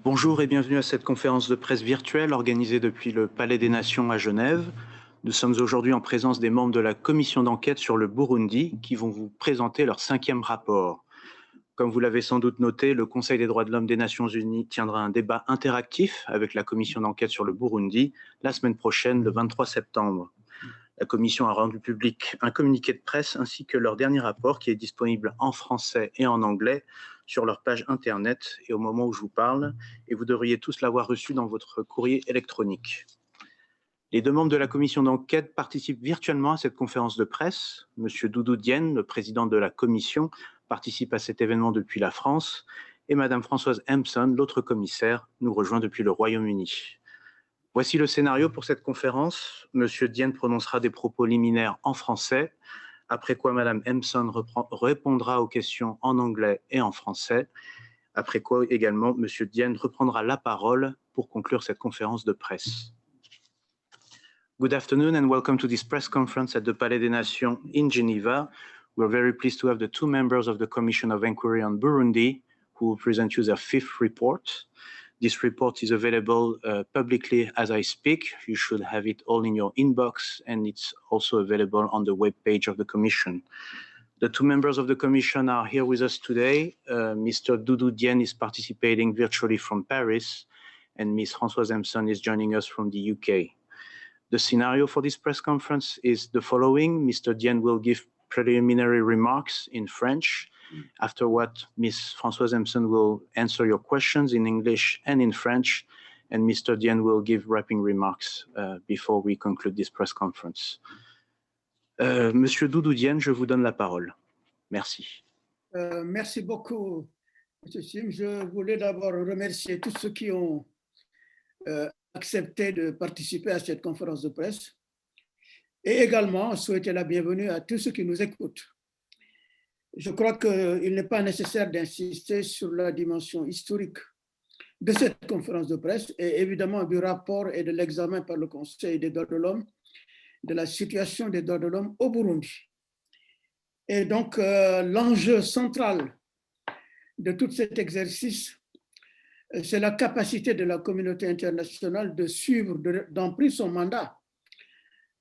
Bonjour et bienvenue à cette conférence de presse virtuelle organisée depuis le Palais des Nations à Genève. Nous sommes aujourd'hui en présence des membres de la commission d'enquête sur le Burundi qui vont vous présenter leur 5e rapport. Comme vous l'avez sans doute noté, le Conseil des droits de l'homme des Nations Unies tiendra un débat interactif avec la commission d'enquête sur le Burundi la semaine prochaine, le 23 septembre. La commission a rendu public un communiqué de presse ainsi que leur dernier rapport qui est disponible en français et en anglais sur leur page internet et au moment où je vous parle, et vous devriez tous l'avoir reçu dans votre courrier électronique. Les deux membres de la commission d'enquête participent virtuellement à cette conférence de presse. Monsieur Doudou Diène, le président de la commission, participe à cet événement depuis la France et Madame Françoise Empson, l'autre commissaire, nous rejoint depuis le Royaume-Uni. Voici le scénario pour cette conférence. Monsieur Diène prononcera des propos liminaires en français, après quoi Madame Empson répondra aux questions en anglais et en français, après quoi également Monsieur Diène reprendra la parole pour conclure cette conférence de presse. Good afternoon and welcome to this press conference at the Palais des Nations in Geneva. We're very pleased to have the two members of the Commission of Inquiry on Burundi who will present you their 5th report. This report is available publicly as I speak. You should have it all in your inbox, and it's also available on the webpage of the Commission. The two members of the Commission are here with us today. Mr. Doudou Diène is participating virtually from Paris, and Ms. Françoise Empson is joining us from the UK. The scenario for this press conference is the following. Mr. Diène will give preliminary remarks in French, after what Ms. Françoise Empson will answer your questions in English and in French, and Mr. Diène will give wrapping remarks before we conclude this press conference. Monsieur Doudou Diène, je vous donne la parole. Merci. Merci beaucoup, M. Sim. Je voulais d'abord remercier tous ceux qui ont accepté de participer à cette conférence de presse et également souhaiter la bienvenue à tous ceux qui nous écoutent. Je crois qu'il n'est pas nécessaire d'insister sur la dimension historique de cette conférence de presse et évidemment du rapport et de l'examen par le Conseil des droits de l'homme de la situation des droits de l'homme au Burundi. Et donc, l'enjeu central de tout cet exercice, c'est la capacité de la communauté internationale de suivre, d'emplir son mandat,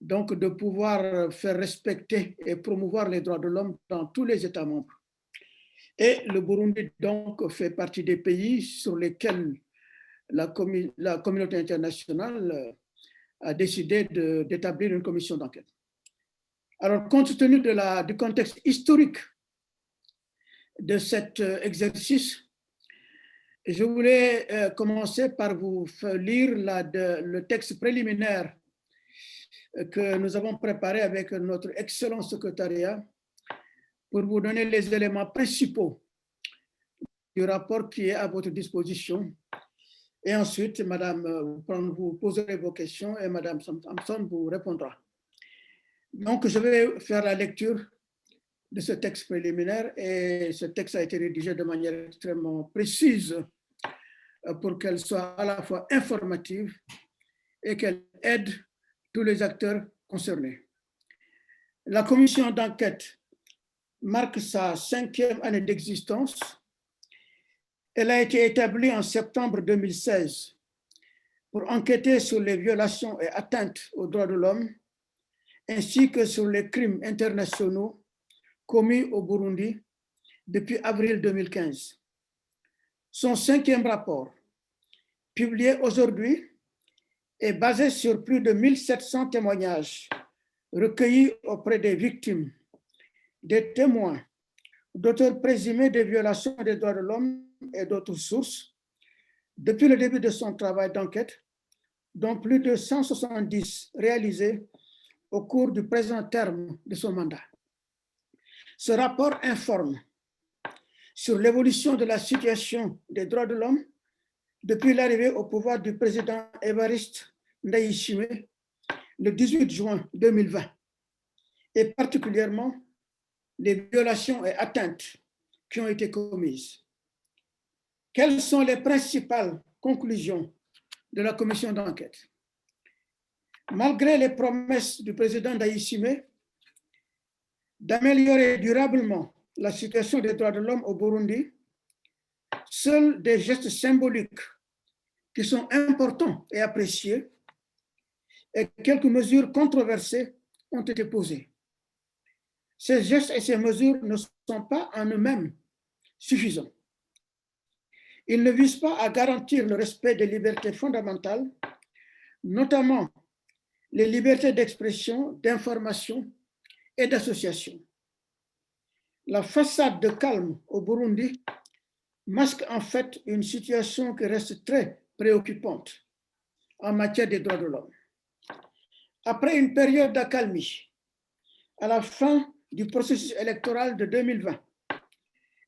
donc de pouvoir faire respecter et promouvoir les droits de l'homme dans tous les États membres. Et le Burundi, donc, fait partie des pays sur lesquels la communauté internationale a décidé d'établir une commission d'enquête. Alors, compte tenu du contexte historique de cet exercice, je voulais commencer par vous lire le texte préliminaire que nous avons préparé avec notre excellent secrétariat pour vous donner les éléments principaux du rapport qui est à votre disposition. Et ensuite, Madame, vous poserez vos questions et Madame Sampson vous répondra. Donc, je vais faire la lecture de ce texte préliminaire et ce texte a été rédigé de manière extrêmement précise pour qu'elle soit à la fois informative et qu'elle aide tous les acteurs concernés. La commission d'enquête marque sa 5e année d'existence. Elle a été établie en septembre 2016 pour enquêter sur les violations et atteintes aux droits de l'homme ainsi que sur les crimes internationaux commis au Burundi depuis avril 2015. Son 5e rapport, publié aujourd'hui, est basé sur plus de 1700 témoignages recueillis auprès des victimes, des témoins, d'auteurs présumés des violations des droits de l'homme et d'autres sources depuis le début de son travail d'enquête, dont plus de 170 réalisés au cours du présent terme de son mandat. Ce rapport informe sur l'évolution de la situation des droits de l'homme depuis l'arrivée au pouvoir du président Évariste Ndayishimiye le 18 juin 2020, et particulièrement les violations et atteintes qui ont été commises. Quelles sont les principales conclusions de la commission d'enquête? Malgré les promesses du président Ndayishimiye d'améliorer durablement la situation des droits de l'homme au Burundi, seuls des gestes symboliques qui sont importants et appréciés, et quelques mesures controversées ont été posées. Ces gestes et ces mesures ne sont pas en eux-mêmes suffisants. Ils ne visent pas à garantir le respect des libertés fondamentales, notamment les libertés d'expression, d'information et d'association. La façade de calme au Burundi masque en fait une situation qui reste très préoccupante en matière des droits de l'homme. Après une période d'accalmie, à la fin du processus électoral de 2020,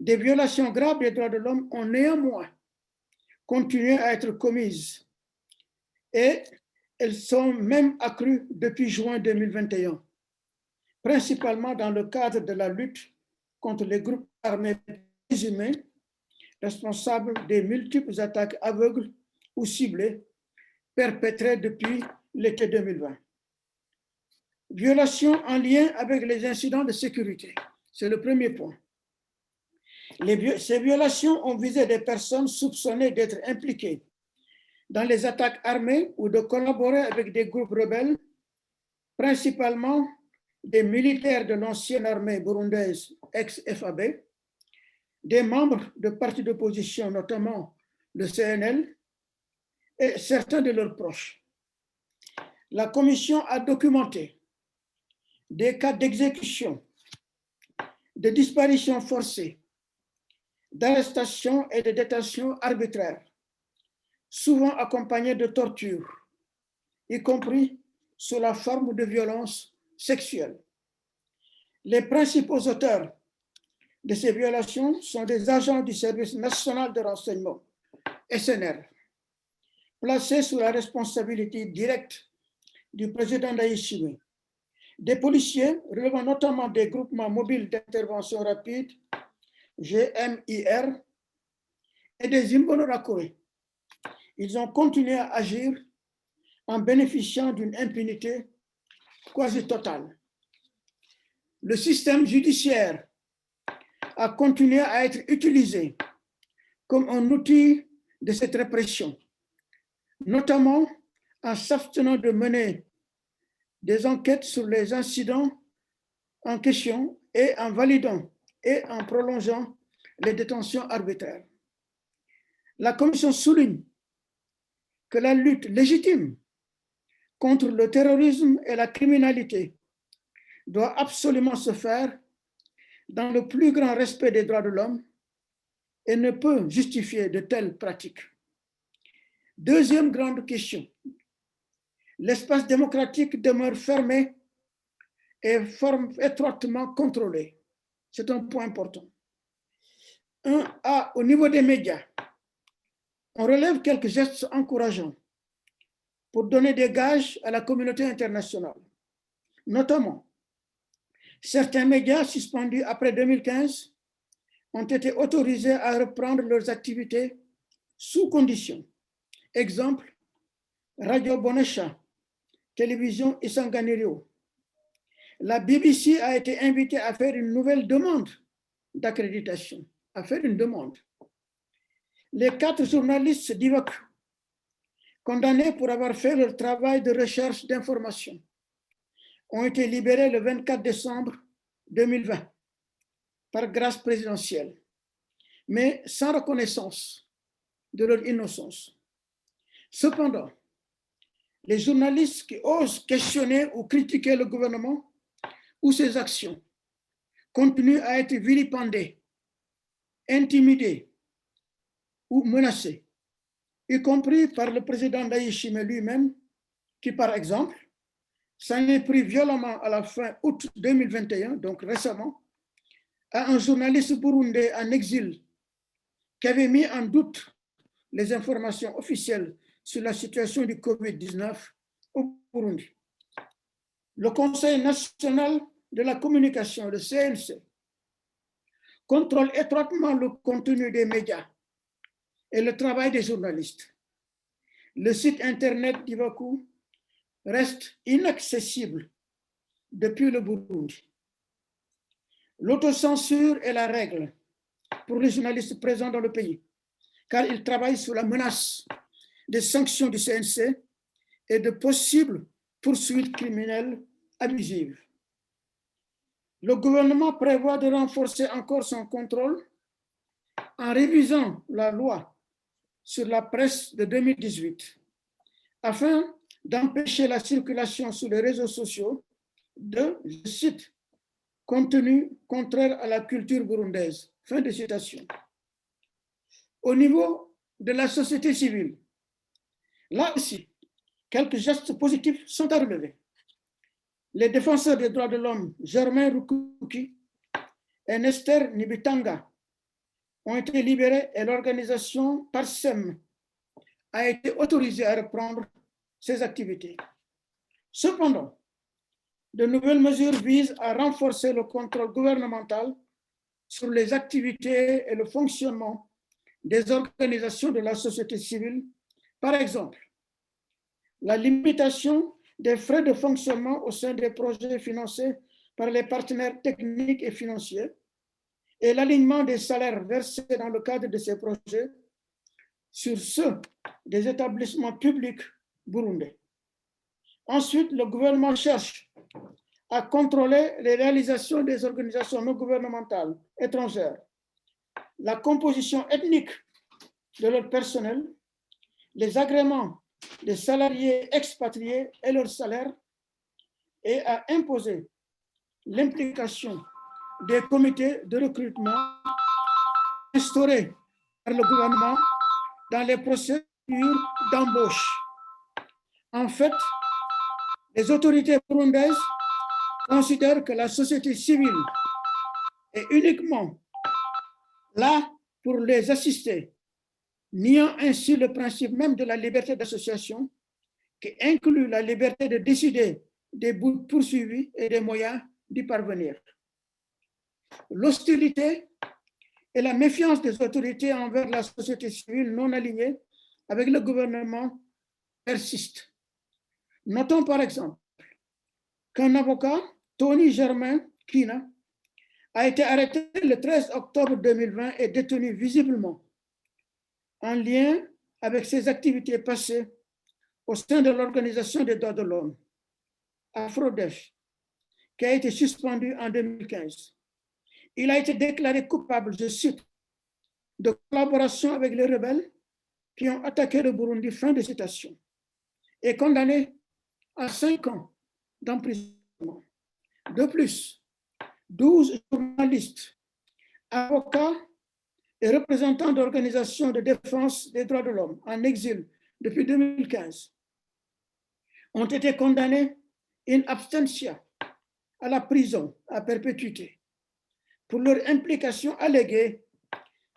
des violations graves des droits de l'homme ont néanmoins continué à être commises et elles sont même accrues depuis juin 2021, principalement dans le cadre de la lutte contre les groupes armés présumés responsables des multiples attaques aveugles ou ciblées perpétrées depuis l'été 2020. Violations en lien avec les incidents de sécurité, c'est le premier point. Ces violations ont visé des personnes soupçonnées d'être impliquées dans les attaques armées ou de collaborer avec des groupes rebelles, principalement des militaires de l'ancienne armée burundaise ex-FAB, des membres de partis d'opposition, notamment le CNL, et certains de leurs proches. La commission a documenté des cas d'exécution, de disparition forcée, d'arrestation et de détention arbitraire, souvent accompagnés de torture, y compris sous la forme de violences sexuelles. Les principaux auteurs de ces violations sont des agents du Service national de renseignement, SNR, placés sous la responsabilité directe du président Ndayishimiye, des policiers relevant notamment des groupements mobiles d'intervention rapide, GMIR, et des Imbonerakure. Ils ont continué à agir en bénéficiant d'une impunité quasi totale. Le système judiciaire a continué à être utilisé comme un outil de cette répression, notamment en s'abstenant de mener des enquêtes sur les incidents en question et en validant et en prolongeant les détentions arbitraires. La Commission souligne que la lutte légitime contre le terrorisme et la criminalité doit absolument se faire dans le plus grand respect des droits de l'homme et ne peut justifier de telles pratiques. Deuxième grande question, l'espace démocratique demeure fermé et étroitement contrôlé. C'est un point important. Au niveau des médias, on relève quelques gestes encourageants pour donner des gages à la communauté internationale. Notamment, certains médias suspendus après 2015 ont été autorisés à reprendre leurs activités sous conditions. Exemple, Radio Bonesha, Télévision Isanganiro. La BBC a été invitée à faire une nouvelle demande d'accréditation, à faire une demande. Les 4 journalistes d'Ivoque, condamnés pour avoir fait leur travail de recherche d'information, ont été libérés le 24 décembre 2020 par grâce présidentielle, mais sans reconnaissance de leur innocence. Cependant, les journalistes qui osent questionner ou critiquer le gouvernement ou ses actions continuent à être vilipendés, intimidés ou menacés, y compris par le président Ndayishimiye lui-même, qui, par exemple, s'en est pris violemment à la fin août 2021, donc récemment, à un journaliste burundais en exil qui avait mis en doute les informations officielles sur la situation du Covid-19 au Burundi. Le Conseil national de la communication, le CNC, contrôle étroitement le contenu des médias et le travail des journalistes. Le site internet d'Ivoque reste inaccessible depuis le Burundi. L'autocensure est la règle pour les journalistes présents dans le pays, car ils travaillent sous la menace des sanctions du CNC et de possibles poursuites criminelles abusives. Le gouvernement prévoit de renforcer encore son contrôle en révisant la loi sur la presse de 2018 afin d'empêcher la circulation sur les réseaux sociaux de, je cite, contenu contraire à la culture burundaise. Fin de citation. Au niveau de la société civile, là aussi, quelques gestes positifs sont à relever. Les défenseurs des droits de l'homme, Germain Rukuki et Nester Nibitanga, ont été libérés et l'organisation Parsem a été autorisée à reprendre ses activités. Cependant, de nouvelles mesures visent à renforcer le contrôle gouvernemental sur les activités et le fonctionnement des organisations de la société civile. Par exemple, la limitation des frais de fonctionnement au sein des projets financés par les partenaires techniques et financiers et l'alignement des salaires versés dans le cadre de ces projets sur ceux des établissements publics burundais. Ensuite, le gouvernement cherche à contrôler les réalisations des organisations non gouvernementales étrangères, la composition ethnique de leur personnel, les agréments des salariés expatriés et leurs salaires, et à imposer l'implication des comités de recrutement instaurés par le gouvernement dans les procédures d'embauche. En fait, les autorités burundaises considèrent que la société civile est uniquement là pour les assister, niant ainsi le principe même de la liberté d'association, qui inclut la liberté de décider des buts poursuivis et des moyens d'y parvenir. L'hostilité et la méfiance des autorités envers la société civile non alignée avec le gouvernement persistent. Notons par exemple qu'un avocat, Tony Germain Kina, a été arrêté le 13 octobre 2020 et détenu visiblement en lien avec ses activités passées au sein de l'Organisation des droits de l'homme, AFRODEF, qui a été suspendu en 2015. Il a été déclaré coupable, je cite, de collaboration avec les rebelles qui ont attaqué le Burundi, fin de citation, et condamné à 5 ans d'emprisonnement. De plus, 12 journalistes, avocats et représentants d'organisations de défense des droits de l'homme en exil depuis 2015 ont été condamnés in absentia à la prison à perpétuité pour leur implication alléguée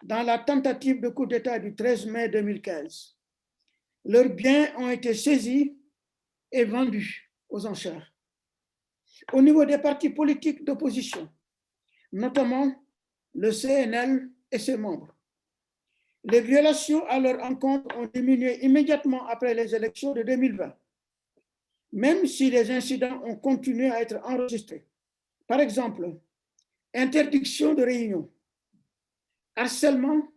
dans la tentative de coup d'État du 13 mai 2015. Leurs biens ont été saisis et vendus aux enchères. Au niveau des partis politiques d'opposition, notamment le CNL et ses membres, les violations à leur encontre ont diminué immédiatement après les élections de 2020, même si les incidents ont continué à être enregistrés. Par exemple, interdiction de réunion, harcèlement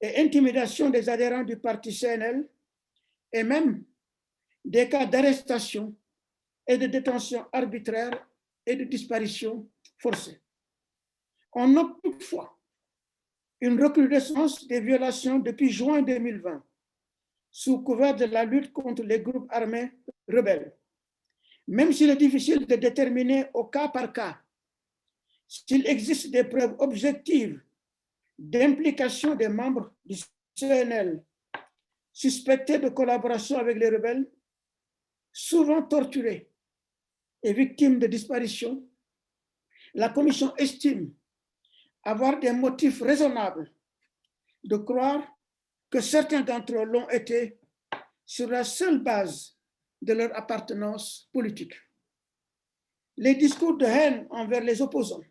et intimidation des adhérents du parti CNL et même des cas d'arrestation et de détention arbitraire et de disparition forcée. On note toutefois une recrudescence des violations depuis juin 2020 sous couvert de la lutte contre les groupes armés rebelles. Même s'il est difficile de déterminer au cas par cas s'il existe des preuves objectives d'implication des membres du CNL suspectés de collaboration avec les rebelles, souvent torturés et victimes de disparition, la Commission estime avoir des motifs raisonnables de croire que certains d'entre eux l'ont été sur la seule base de leur appartenance politique. Les discours de haine envers les opposants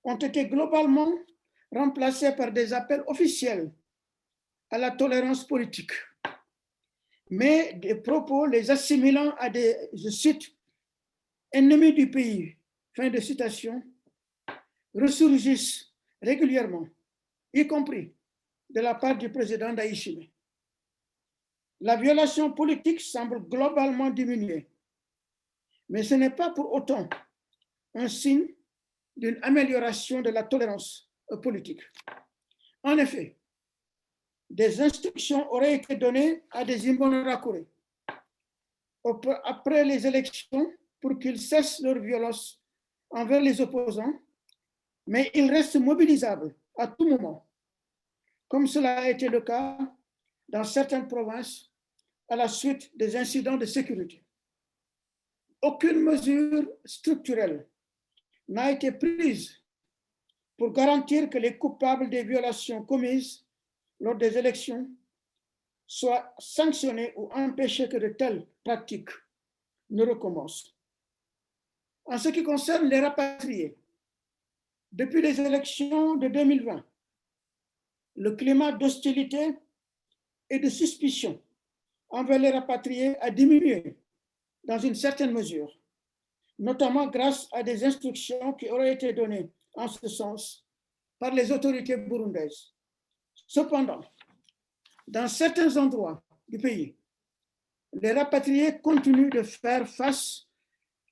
ont été globalement remplacés par des appels officiels à la tolérance politique, mais des propos les assimilant à des, je cite, ennemis du pays, fin de citation, ressurgissent régulièrement, y compris de la part du président Ndayishimiye. La violation politique semble globalement diminuer, mais ce n'est pas pour autant un signe d'une amélioration de la tolérance politique. En effet, des instructions auraient été données à des Imbonerakure après les élections pour qu'ils cessent leur violence envers les opposants, mais ils restent mobilisables à tout moment, comme cela a été le cas dans certaines provinces à la suite des incidents de sécurité. Aucune mesure structurelle n'a été prise pour garantir que les coupables des violations commises lors des élections soient sanctionnés ou empêcher que de telles pratiques ne recommencent. En ce qui concerne les rapatriés, depuis les élections de 2020, le climat d'hostilité et de suspicion envers les rapatriés a diminué dans une certaine mesure, notamment grâce à des instructions qui auraient été données en ce sens par les autorités burundaises. Cependant, dans certains endroits du pays, les rapatriés continuent de faire face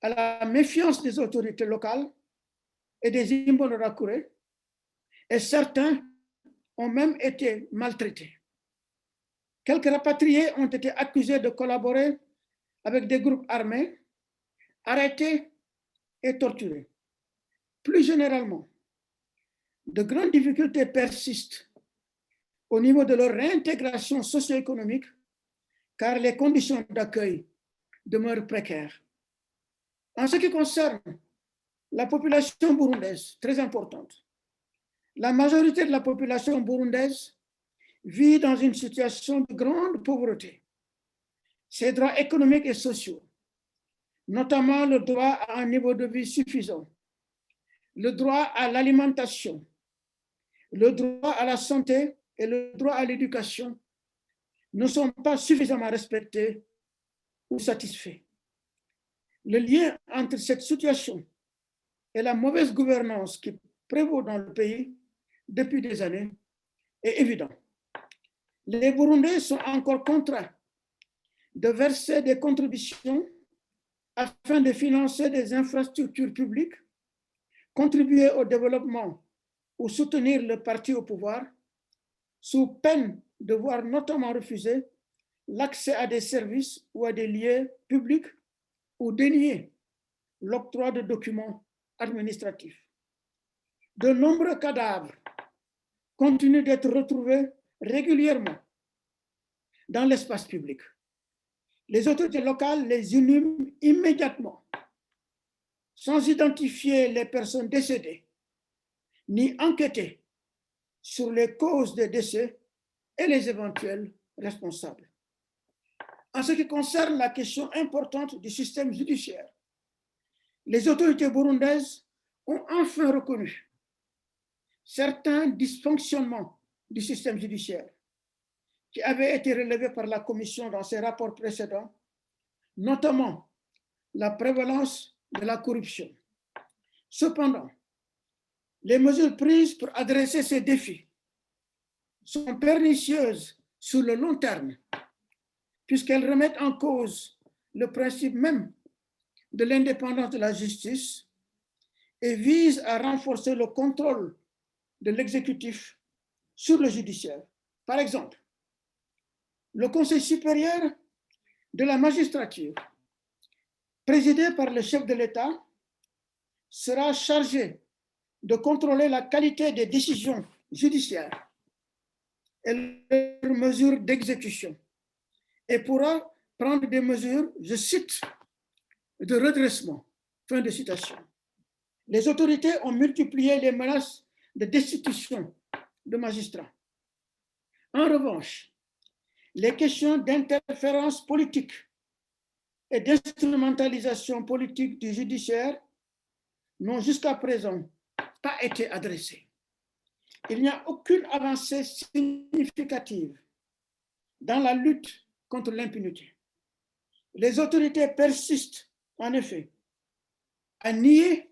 à la méfiance des autorités locales et des Imbonerakure, et certains ont même été maltraités. Quelques rapatriés ont été accusés de collaborer avec des groupes armés, arrêtés et torturés. Plus généralement, de grandes difficultés persistent au niveau de leur réintégration socio-économique, car les conditions d'accueil demeurent précaires. En ce qui concerne la population burundaise, très importante, la majorité de la population burundaise vit dans une situation de grande pauvreté. Ses droits économiques et sociaux, notamment le droit à un niveau de vie suffisant, le droit à l'alimentation, le droit à la santé et le droit à l'éducation, ne sont pas suffisamment respectés ou satisfaits. Le lien entre cette situation et la mauvaise gouvernance qui prévaut dans le pays depuis des années est évident. Les Burundais sont encore contraints de verser des contributions afin de financer des infrastructures publiques, contribuer au développement ou soutenir le parti au pouvoir, sous peine de voir notamment refuser l'accès à des services ou à des lieux publics ou dénier l'octroi de documents administratifs. De nombreux cadavres continuent d'être retrouvés régulièrement dans l'espace public. Les autorités locales les inhument immédiatement, sans identifier les personnes décédées, ni enquêter sur les causes des décès et les éventuels responsables. En ce qui concerne la question importante du système judiciaire, les autorités burundaises ont enfin reconnu certains dysfonctionnements du système judiciaire qui avaient été relevés par la Commission dans ses rapports précédents, notamment la prévalence de la corruption. Cependant, les mesures prises pour adresser ces défis sont pernicieuses sur le long terme, puisqu'elles remettent en cause le principe même de l'indépendance de la justice et visent à renforcer le contrôle de l'exécutif sur le judiciaire. Par exemple, le Conseil supérieur de la magistrature, présidé par le chef de l'État, sera chargé de contrôler la qualité des décisions judiciaires et leurs mesures d'exécution et pourra prendre des mesures, je cite, de redressement. Fin de citation. Les autorités ont multiplié les menaces de destitution de magistrats. En revanche, les questions d'interférence politique et d'instrumentalisation politique du judiciaire n'ont jusqu'à présent pas été adressées. Il n'y a aucune avancée significative dans la lutte contre l'impunité. Les autorités persistent, en effet, à nier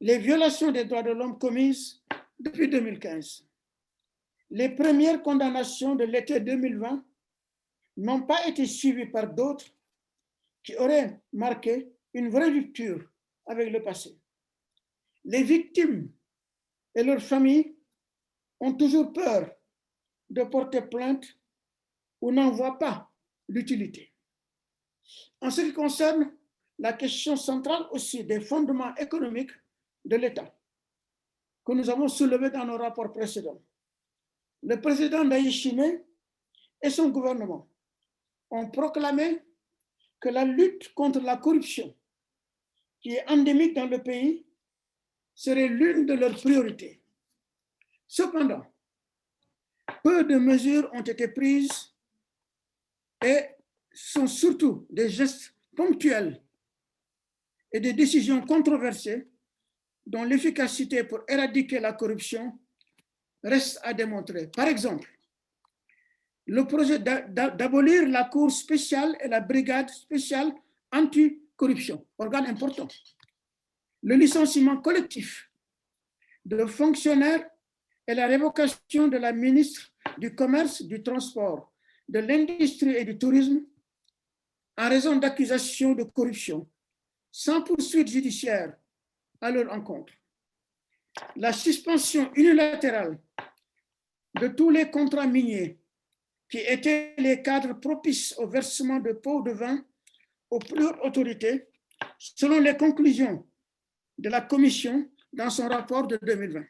les violations des droits de l'homme commises depuis 2015. Les premières condamnations de l'été 2020 n'ont pas été suivis par d'autres qui auraient marqué une vraie rupture avec le passé. Les victimes et leurs familles ont toujours peur de porter plainte ou n'en voient pas l'utilité. En ce qui concerne la question centrale aussi des fondements économiques de l'État, que nous avons soulevée dans nos rapports précédents, le président Ndayishimiye et son gouvernement ont proclamé que la lutte contre la corruption, qui est endémique dans le pays, serait l'une de leurs priorités. Cependant, peu de mesures ont été prises et sont surtout des gestes ponctuels et des décisions controversées dont l'efficacité pour éradiquer la corruption reste à démontrer. Par exemple, le projet d'abolir la Cour spéciale et la Brigade spéciale anticorruption, organe important. Le licenciement collectif de fonctionnaires et la révocation de la ministre du Commerce, du Transport, de l'Industrie et du Tourisme en raison d'accusations de corruption, sans poursuite judiciaire à leur encontre. La suspension unilatérale de tous les contrats miniers qui étaient les cadres propices au versement de pots de vin aux plus hautes autorités, selon les conclusions de la Commission dans son rapport de 2020.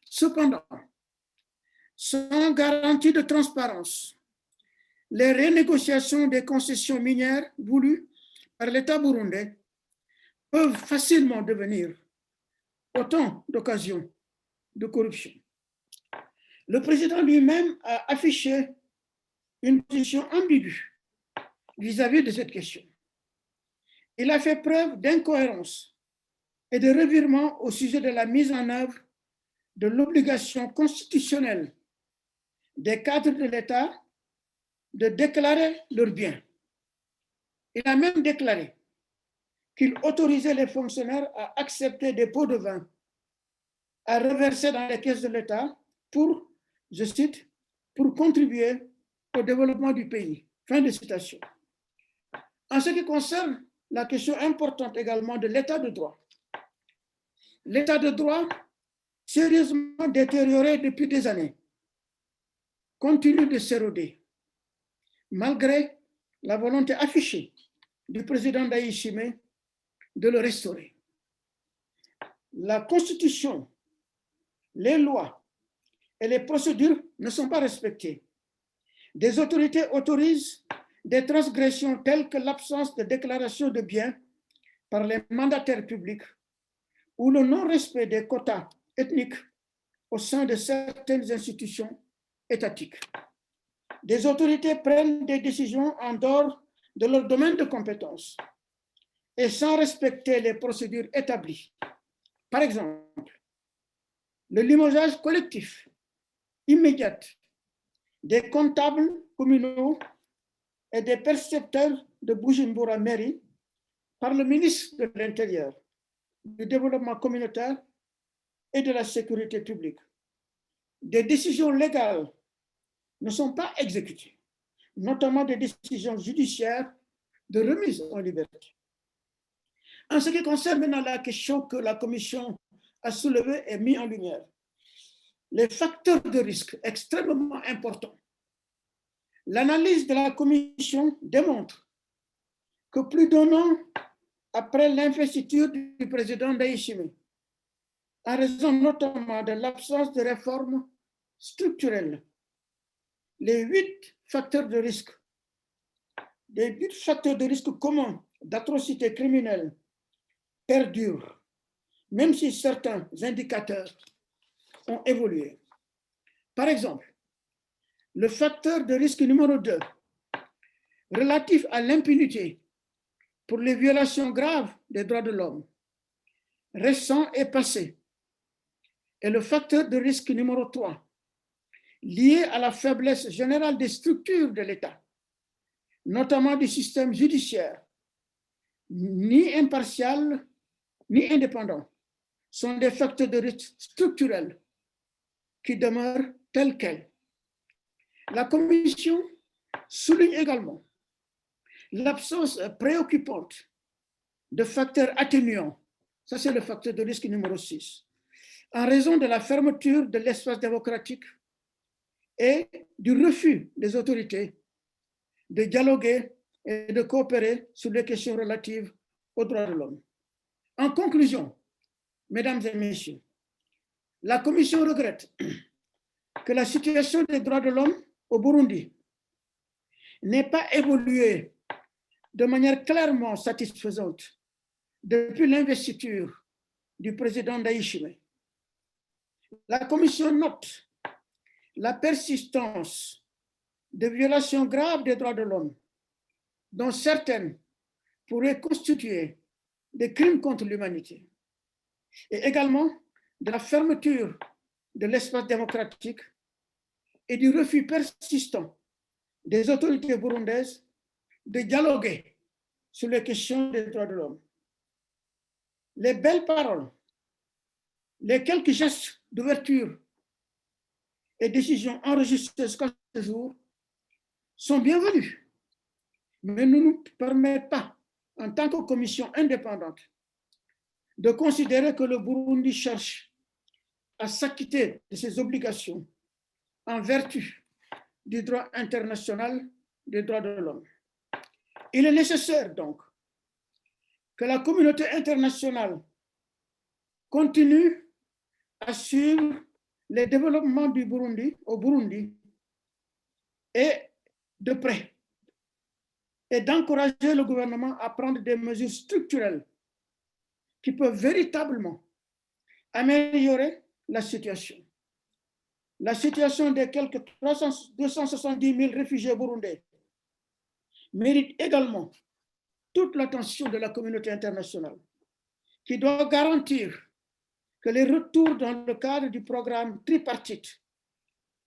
Cependant, sans garantie de transparence, les renégociations des concessions minières voulues par l'État burundais peuvent facilement devenir autant d'occasions de corruption. Le président lui-même a affiché une position ambiguë vis-à-vis de cette question. Il a fait preuve d'incohérence et de revirement au sujet de la mise en œuvre de l'obligation constitutionnelle des cadres de l'État de déclarer leurs biens. Il a même déclaré qu'il autorisait les fonctionnaires à accepter des pots de vin à reverser dans les caisses de l'État pour, je cite, pour contribuer au développement du pays. Fin de citation. En ce qui concerne la question importante également de l'état de droit, l'état de droit, sérieusement détérioré depuis des années, continue de s'éroder, malgré la volonté affichée du président Ndayishimiye de le restaurer. La Constitution, les lois et les procédures ne sont pas respectées. Des autorités autorisent des transgressions telles que l'absence de déclaration de biens par les mandataires publics ou le non-respect des quotas ethniques au sein de certaines institutions étatiques. Des autorités prennent des décisions en dehors de leur domaine de compétence et sans respecter les procédures établies. Par exemple, le limogeage collectif immédiat des comptables communaux et des percepteurs de Bujumbura Mairie par le ministre de l'Intérieur, du Développement communautaire et de la Sécurité publique. Des décisions légales ne sont pas exécutées, notamment des décisions judiciaires de remise en liberté. En ce qui concerne maintenant la question que la Commission a soulevée et mis en lumière, les facteurs de risque extrêmement importants. L'analyse de la Commission démontre que plus d'un an après l'investiture du président Ndayishimiye, en raison notamment de l'absence de réformes structurelles, les 8 facteurs de risque communs d'atrocités criminelles perdurent, même si certains indicateurs ont évolué. Par exemple, le facteur de risque numéro 2, relatif à l'impunité pour les violations graves des droits de l'homme, récent et passé, et le facteur de risque numéro 3, lié à la faiblesse générale des structures de l'État, notamment du système judiciaire, ni impartial ni indépendant, sont des facteurs de risque structurels qui demeurent tels quels. La Commission souligne également l'absence préoccupante de facteurs atténuants, ça c'est le facteur de risque numéro 6, en raison de la fermeture de l'espace démocratique et du refus des autorités de dialoguer et de coopérer sur les questions relatives aux droits de l'homme. En conclusion, mesdames et messieurs, la Commission regrette que la situation des droits de l'homme au Burundi n'ait pas évolué de manière clairement satisfaisante depuis l'investiture du président Ndayishimiye. La Commission note la persistance de violations graves des droits de l'homme, dont certaines pourraient constituer des crimes contre l'humanité, et également de la fermeture de l'espace démocratique et du refus persistant des autorités burundaises de dialoguer sur les questions des droits de l'homme. Les belles paroles, les quelques gestes d'ouverture et décisions enregistrées jusqu'à ce jour sont bienvenus, mais ne nous permettent pas, en tant que commission indépendante, de considérer que le Burundi cherche à s'acquitter de ses obligations en vertu du droit international des droits de l'homme. Il est nécessaire donc que la communauté internationale continue à suivre les développements du Burundi au Burundi et de près, et d'encourager le gouvernement à prendre des mesures structurelles qui peuvent véritablement améliorer la situation. La situation des quelques 270 000 réfugiés burundais mérite également toute l'attention de la communauté internationale, qui doit garantir que les retours dans le cadre du programme tripartite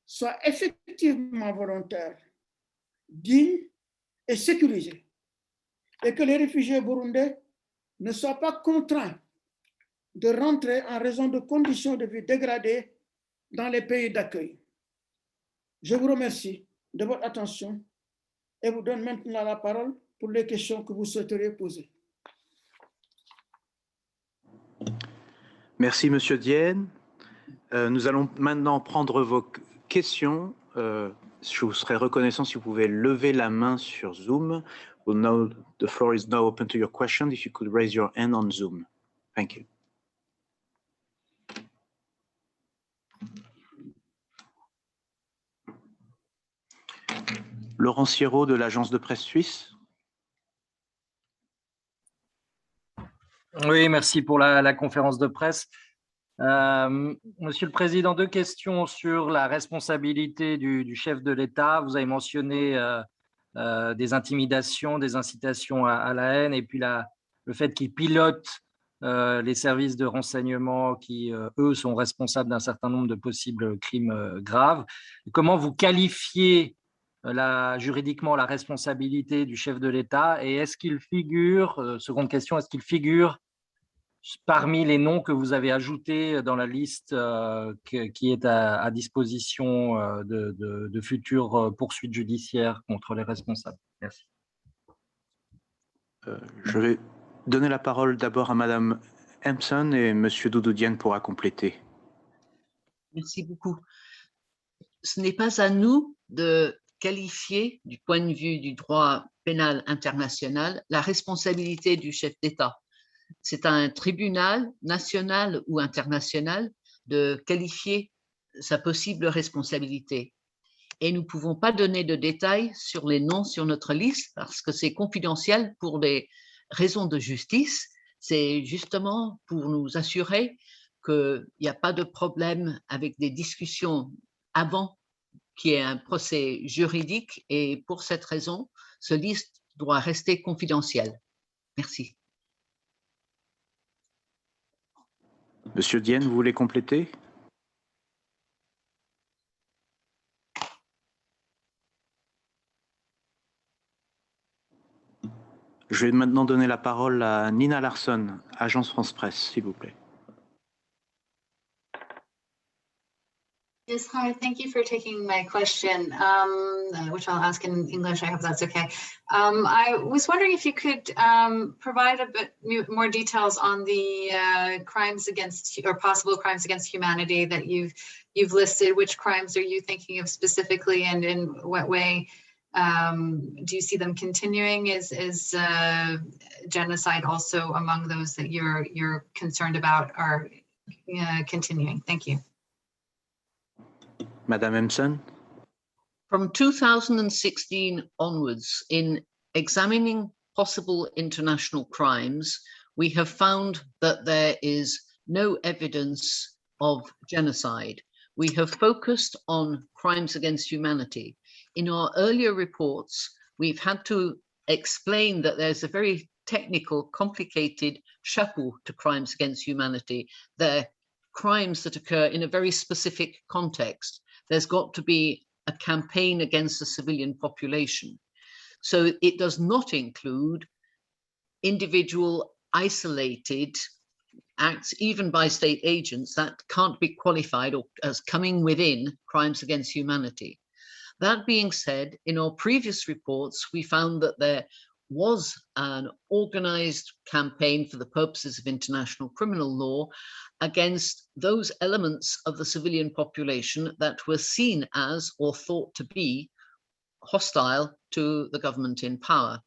soient effectivement volontaires, dignes et sécurisés, et que les réfugiés burundais ne soient pas contraints de rentrer en raison de conditions de vie dégradées dans les pays d'accueil. Je vous remercie de votre attention et vous donne maintenant la parole pour les questions que vous souhaiteriez poser. Merci, Monsieur Diène. Nous allons maintenant prendre vos questions. Je vous serais reconnaissant si vous pouvez lever la main sur Zoom. We'll know the floor is now open to your question. If you could raise your hand on Zoom. Thank you. Laurent Sierraud de l'agence de presse suisse. Oui, merci pour la conférence de presse. Monsieur le Président, deux questions sur la responsabilité du chef de l'État. Vous avez mentionné des intimidations, des incitations à la haine, et puis le fait qu'il pilote les services de renseignement qui, eux, sont responsables d'un certain nombre de possibles crimes graves. Comment vous qualifiez juridiquement la responsabilité du chef de l'État, et est-ce qu'il figure, seconde question, est-ce qu'il figure parmi les noms que vous avez ajoutés dans la liste qui est à disposition de futures poursuites judiciaires contre les responsables? Merci. Je vais donner la parole d'abord à Madame Hampson et Monsieur Doudou Diène pourra compléter. Merci beaucoup. Ce n'est pas à nous de qualifier, du point de vue du droit pénal international, la responsabilité du chef d'État. C'est à un tribunal national ou international de qualifier sa possible responsabilité. Et nous ne pouvons pas donner de détails sur les noms sur notre liste parce que c'est confidentiel pour des raisons de justice. C'est justement pour nous assurer qu'il n'y a pas de problème avec des discussions avant qu'il y ait un procès juridique. Et pour cette raison, ce liste doit rester confidentiel. Merci. Monsieur Diène, vous voulez compléter? Je vais maintenant donner la parole à Nina Larsson, Agence France Presse, s'il vous plaît. Yes, hi, thank you for taking my question, which I'll ask in English, I hope that's okay. I was wondering if you could provide a bit more details on the crimes against, or possible crimes against humanity that you've listed. Which crimes are you thinking of specifically, and in what way do you see them continuing? Is genocide also among those that you're concerned about are continuing? Thank you. Madame Empson. From 2016 onwards, in examining possible international crimes, we have found that there is no evidence of genocide. We have focused on crimes against humanity. In our earlier reports, we've had to explain that there's a very technical, complicated chapeau to crimes against humanity. They're crimes that occur in a very specific context. There's got to be a campaign against the civilian population. So it does not include individual isolated acts, even by state agents, that can't be qualified as coming within crimes against humanity. That being said, in our previous reports, we found that there was an organized campaign for the purposes of international criminal law against those elements of the civilian population that were seen as or thought to be hostile to the government in power.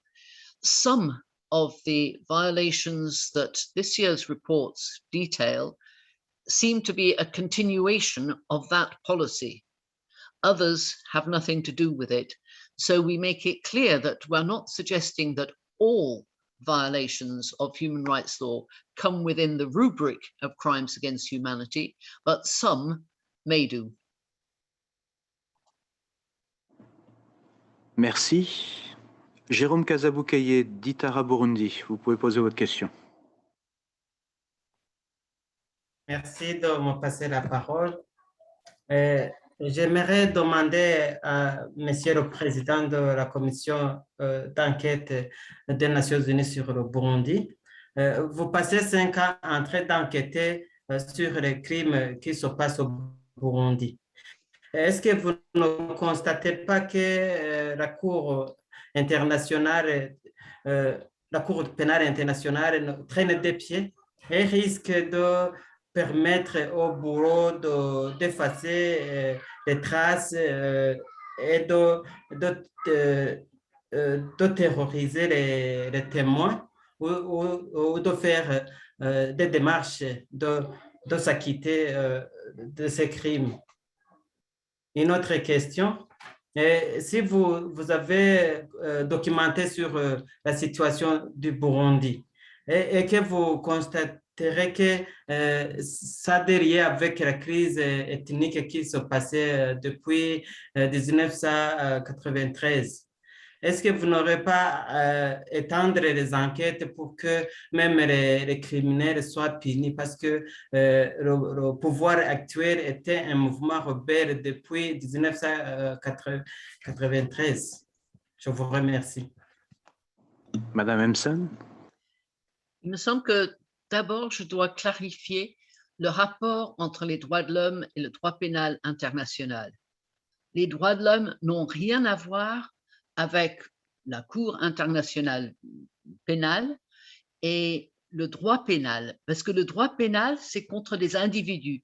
Some of the violations that this year's reports detail seem to be a continuation of that policy. Others have nothing to do with it. So we make it clear that we're not suggesting that all violations of human rights law come within the rubric of crimes against humanity, but some may do. Merci. Jérôme Casaboucaillé d'Itara Burundi, vous pouvez poser votre question. Merci de me passer la parole. J'aimerais demander à Monsieur le Président de la Commission d'enquête des Nations Unies sur le Burundi. Vous passez 5 ans en train d'enquêter sur les crimes qui se passent au Burundi. Est-ce que vous ne constatez pas que la Cour internationale, la Cour pénale internationale traîne des pieds et risque de permettre au bureau d'effacer les traces et de terroriser les témoins ou de faire des démarches de s'acquitter de ces crimes? Une autre question, si vous avez documenté sur la situation du Burundi et que vous constaterez que ça derrière avec la crise ethnique qui se passait depuis 1993, est-ce que vous n'aurez pas étendre les enquêtes pour que même les criminels soient punis, parce que le pouvoir actuel était un mouvement rebelle depuis 1993. Je vous remercie. Madame Empson. Il me semble que d'abord, je dois clarifier le rapport entre les droits de l'homme et le droit pénal international. Les droits de l'homme n'ont rien à voir avec la Cour internationale pénale et le droit pénal, parce que le droit pénal, c'est contre des individus.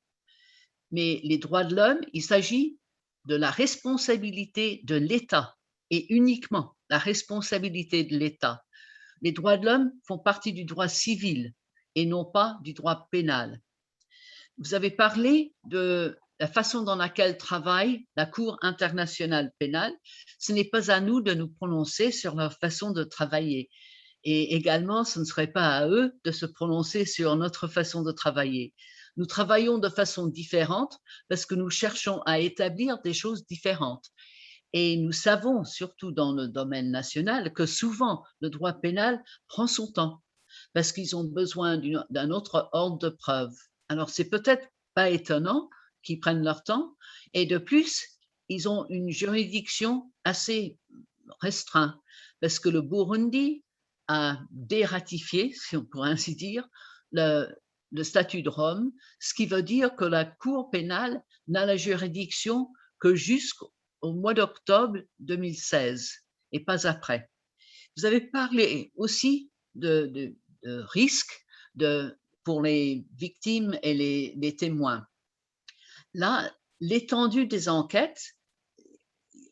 Mais les droits de l'homme, il s'agit de la responsabilité de l'État et uniquement la responsabilité de l'État. Les droits de l'homme font partie du droit civil et non pas du droit pénal. Vous avez parlé de la façon dans laquelle travaille la Cour internationale pénale. Ce n'est pas à nous de nous prononcer sur leur façon de travailler. Et également, ce ne serait pas à eux de se prononcer sur notre façon de travailler. Nous travaillons de façon différente parce que nous cherchons à établir des choses différentes. Et nous savons, surtout dans le domaine national, que souvent le droit pénal prend son temps parce qu'ils ont besoin d'un autre ordre de preuve. Alors, c'est peut-être pas étonnant qu'ils prennent leur temps, et de plus, ils ont une juridiction assez restreinte, parce que le Burundi a dératifié, si on pourrait ainsi dire, le statut de Rome, ce qui veut dire que la Cour pénale n'a la juridiction que jusqu'au mois d'octobre 2016 et pas après. Vous avez parlé aussi de risques pour les victimes et les témoins. Là, l'étendue des enquêtes,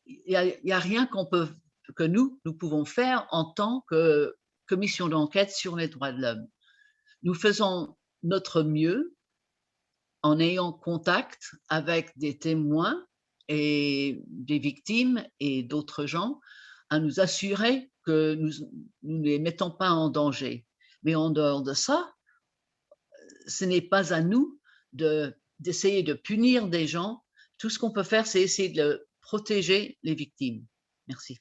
il n'y a rien que nous pouvons faire en tant que commission d'enquête sur les droits de l'homme. Nous faisons notre mieux en ayant contact avec des témoins et des victimes et d'autres gens à nous assurer que nous ne les mettons pas en danger. Mais en dehors de ça, ce n'est pas à nous d'essayer de punir des gens. Tout ce qu'on peut faire, c'est essayer de protéger les victimes. Merci.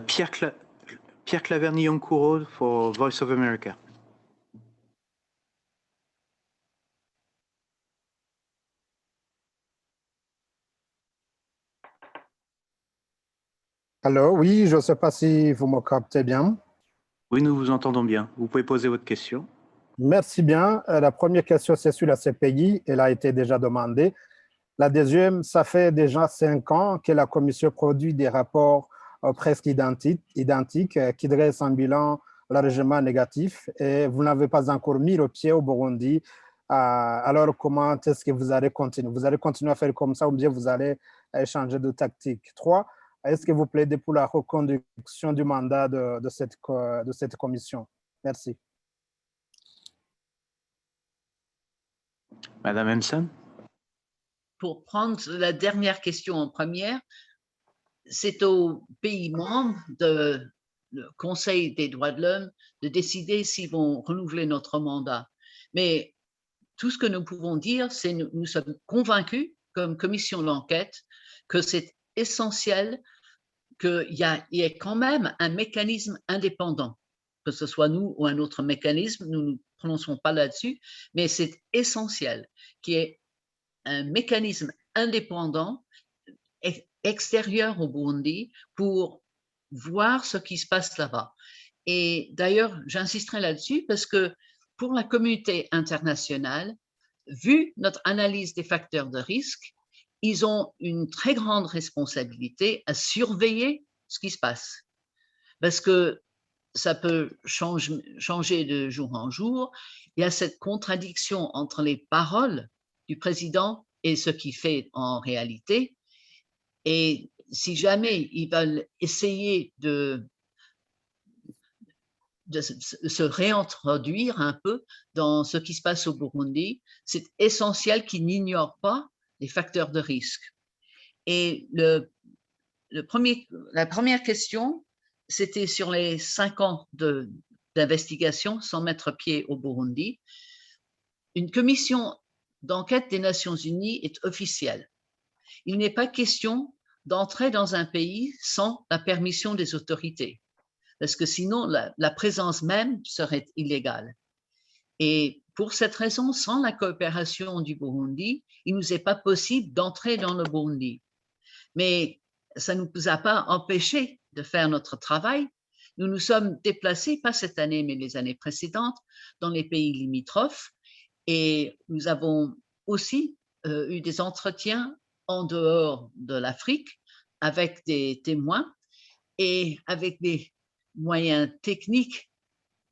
Pierre Claverny-Yonkuro for Voice of America. Alors, oui, je ne sais pas si vous me captez bien. Oui, nous vous entendons bien. Vous pouvez poser votre question. Merci bien. La première question, c'est sur la CPI. Elle a été déjà demandée. La deuxième, ça fait déjà 5 ans que la Commission produit des rapports presque identiques qui dressent un bilan largement négatif et vous n'avez pas encore mis le pied au Burundi. Alors, comment est-ce que vous allez continuer? Vous allez continuer à faire comme ça ou bien vous allez changer de tactique? 3, est-ce que vous plaidez pour la reconduction du mandat de cette commission? Merci. Madame Emson. Pour prendre la dernière question en première, c'est aux pays membres du Conseil des droits de l'homme de décider s'ils vont renouveler notre mandat. Mais tout ce que nous pouvons dire, c'est que nous sommes convaincus, comme commission d'enquête, que c'est essentiel qu'il y ait quand même un mécanisme indépendant, que ce soit nous ou un autre mécanisme, nous ne nous prononçons pas là-dessus, mais c'est essentiel qu'il y ait un mécanisme indépendant extérieur au Burundi pour voir ce qui se passe là-bas. Et d'ailleurs, j'insisterai là-dessus parce que pour la communauté internationale, vu notre analyse des facteurs de risque, ils ont une très grande responsabilité à surveiller ce qui se passe. Parce que ça peut changer de jour en jour. Il y a cette contradiction entre les paroles du président et ce qu'il fait en réalité. Et si jamais ils veulent essayer de se réintroduire un peu dans ce qui se passe au Burundi, c'est essentiel qu'ils n'ignorent pas les facteurs de risque. Et la première question, c'était sur les 5 ans d'investigation sans mettre pied au Burundi. Une commission d'enquête des Nations Unies est officielle. Il n'est pas question d'entrer dans un pays sans la permission des autorités, parce que sinon la présence même serait illégale. Et pour cette raison, sans la coopération du Burundi, il ne nous est pas possible d'entrer dans le Burundi. Mais ça ne nous a pas empêchés de faire notre travail. Nous nous sommes déplacés, pas cette année, mais les années précédentes, dans les pays limitrophes et nous avons aussi eu des entretiens en dehors de l'Afrique avec des témoins et avec des moyens techniques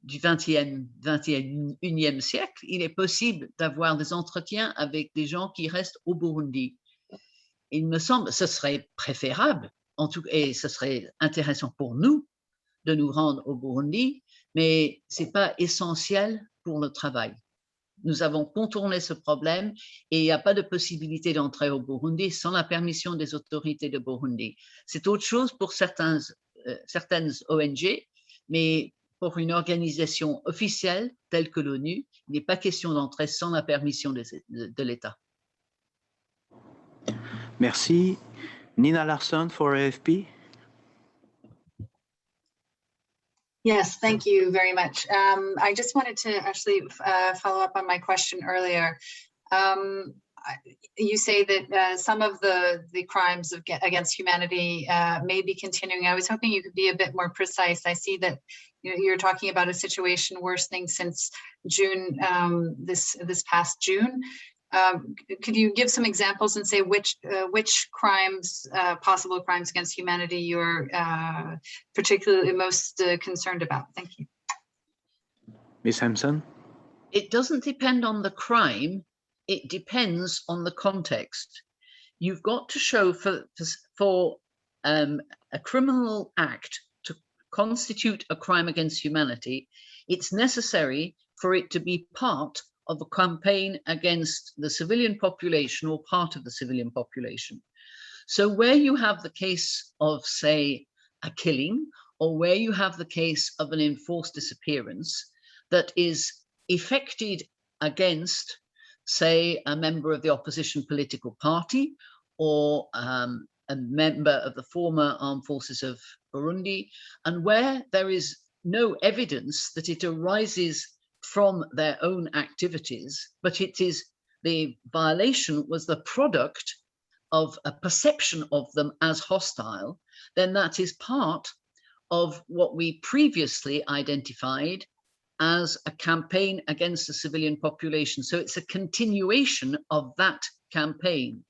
du 21e siècle, il est possible d'avoir des entretiens avec des gens qui restent au Burundi. Il me semble que ce serait préférable, en tout cas, et ce serait intéressant pour nous de nous rendre au Burundi, mais ce n'est pas essentiel pour le travail. Nous avons contourné ce problème et il n'y a pas de possibilité d'entrer au Burundi sans la permission des autorités de Burundi. C'est autre chose pour certaines ONG, mais pour une organisation officielle telle que l'ONU, il n'est pas question d'entrer sans la permission de l'État. Merci. Nina Larsson for AFP. Yes, thank you very much. I just wanted to actually follow up on my question earlier. you say that some of the crimes against humanity may be continuing. I was hoping you could be a bit more precise. I see that you're talking about a situation worsening since June, this past June. Could you give some examples and say which crimes, possible crimes against humanity, you're particularly most concerned about? Thank you. Ms. Hampson? It doesn't depend on the crime. It depends on the context. You've got to show for a criminal act to constitute a crime against humanity, it's necessary for it to be part of a campaign against the civilian population or part of the civilian population. So where you have the case of, say, a killing, or where you have the case of an enforced disappearance that is effected against, say, a member of the opposition political party or a member of the former armed forces of Burundi, and where there is no evidence that it arises from their own activities, but it is the violation was the product of a perception of them as hostile, then that is part of what we previously identified as a campaign against the civilian population. So it's a continuation of that campaign.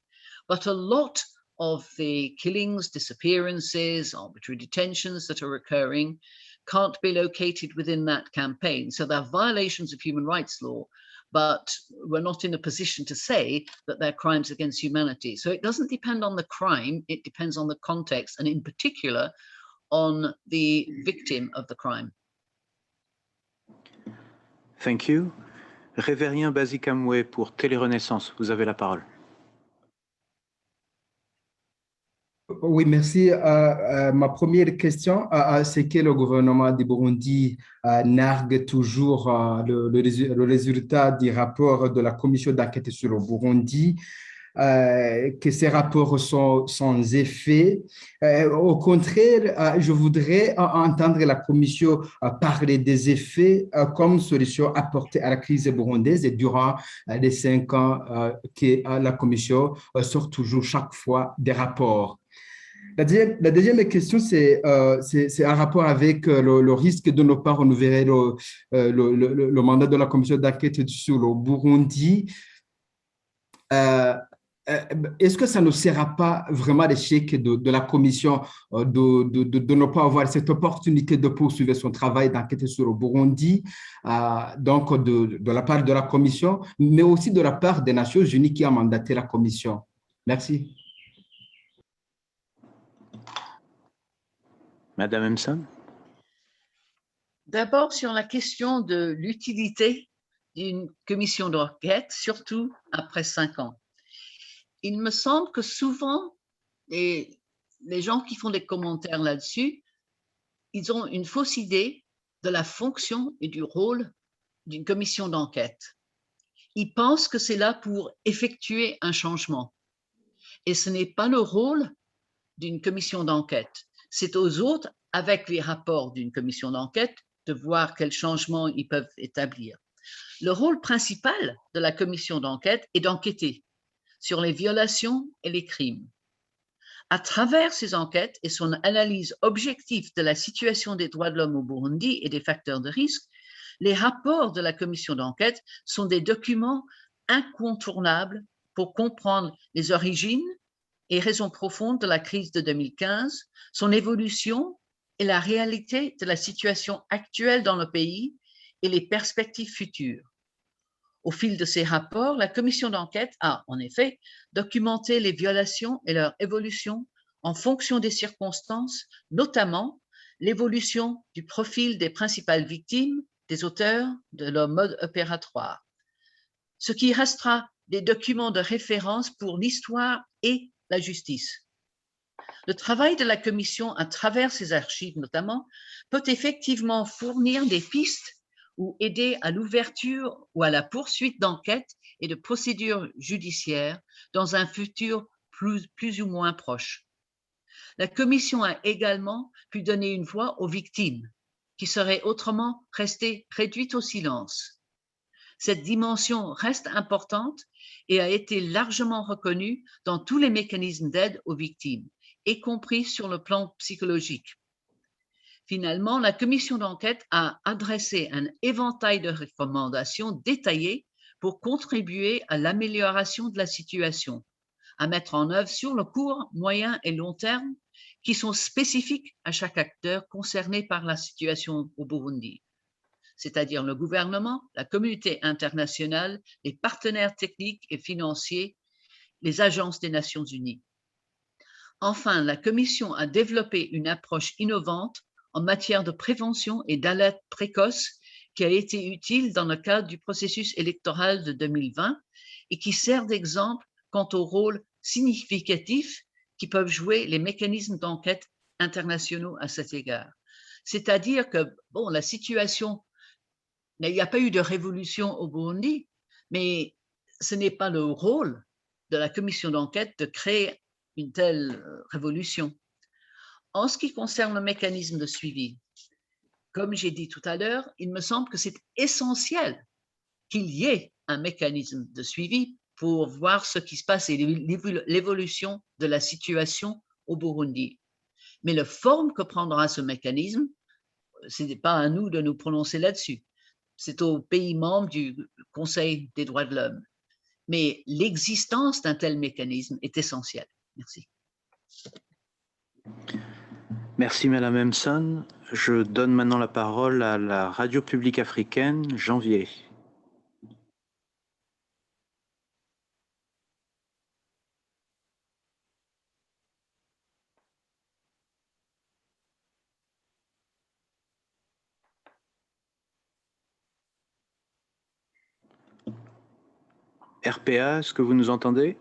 But a lot of the killings, disappearances, arbitrary detentions that are occurring can't be located within that campaign. So they're violations of human rights law, but we're not in a position to say that they're crimes against humanity. So it doesn't depend on the crime, it depends on the context, and in particular on the victim of the crime. Thank you. Révérien Bazikamwe pour Télé-Renaissance, vous avez la parole. Oui, merci. Ma première question, c'est que le gouvernement du Burundi nargue toujours le résultat du rapport de la commission d'enquête sur le Burundi, que ces rapports sont sans effet. Au contraire, je voudrais entendre la commission parler des effets comme solution apportée à la crise burundaise et durant les 5 ans que la commission sort toujours chaque fois des rapports. La deuxième question, c'est un rapport avec le risque de ne pas renouveler le mandat de la commission d'enquête sur le Burundi. Est-ce que ça ne sera pas vraiment l'échec de la commission de ne pas avoir cette opportunité de poursuivre son travail d'enquête sur le Burundi, donc de la part de la commission, mais aussi de la part des Nations Unies qui a mandaté la commission? Merci. Madame Hampson? D'abord, sur la question de l'utilité d'une commission d'enquête, surtout après 5 ans. Il me semble que souvent, les gens qui font des commentaires là-dessus, ils ont une fausse idée de la fonction et du rôle d'une commission d'enquête. Ils pensent que c'est là pour effectuer un changement. Et ce n'est pas le rôle d'une commission d'enquête. C'est aux autres, avec les rapports d'une commission d'enquête, de voir quels changements ils peuvent établir. Le rôle principal de la commission d'enquête est d'enquêter sur les violations et les crimes. À travers ces enquêtes et son analyse objective de la situation des droits de l'homme au Burundi et des facteurs de risque, les rapports de la commission d'enquête sont des documents incontournables pour comprendre les origines et raisons profondes de la crise de 2015, son évolution et la réalité de la situation actuelle dans le pays et les perspectives futures. Au fil de ces rapports, la commission d'enquête a, en effet, documenté les violations et leur évolution en fonction des circonstances, notamment l'évolution du profil des principales victimes, des auteurs, de leur mode opératoire. Ce qui restera des documents de référence pour l'histoire et la justice. Le travail de la commission, à travers ses archives notamment, peut effectivement fournir des pistes ou aider à l'ouverture ou à la poursuite d'enquêtes et de procédures judiciaires dans un futur plus ou moins proche. La commission a également pu donner une voix aux victimes qui seraient autrement restées réduites au silence. Cette dimension reste importante et a été largement reconnue dans tous les mécanismes d'aide aux victimes, y compris sur le plan psychologique. Finalement, la commission d'enquête a adressé un éventail de recommandations détaillées pour contribuer à l'amélioration de la situation, à mettre en œuvre sur le court, moyen et long terme, qui sont spécifiques à chaque acteur concerné par la situation au Burundi, c'est-à-dire le gouvernement, la communauté internationale, les partenaires techniques et financiers, les agences des Nations Unies. Enfin, la Commission a développé une approche innovante en matière de prévention et d'alerte précoce qui a été utile dans le cadre du processus électoral de 2020 et qui sert d'exemple quant au rôle significatif qui peuvent jouer les mécanismes d'enquête internationaux à cet égard. C'est-à-dire que, bon, la situation, il n'y a pas eu de révolution au Burundi, mais ce n'est pas le rôle de la commission d'enquête de créer une telle révolution. En ce qui concerne le mécanisme de suivi, comme j'ai dit tout à l'heure, il me semble que c'est essentiel qu'il y ait un mécanisme de suivi pour voir ce qui se passe et l'évolution de la situation au Burundi. Mais la forme que prendra ce mécanisme, ce n'est pas à nous de nous prononcer là-dessus. C'est aux pays membres du Conseil des droits de l'homme. Mais l'existence d'un tel mécanisme est essentielle. Merci. Merci Madame Emson. Je donne maintenant la parole à la Radio Publique Africaine, Janvier. RPA, est-ce que vous nous entendez?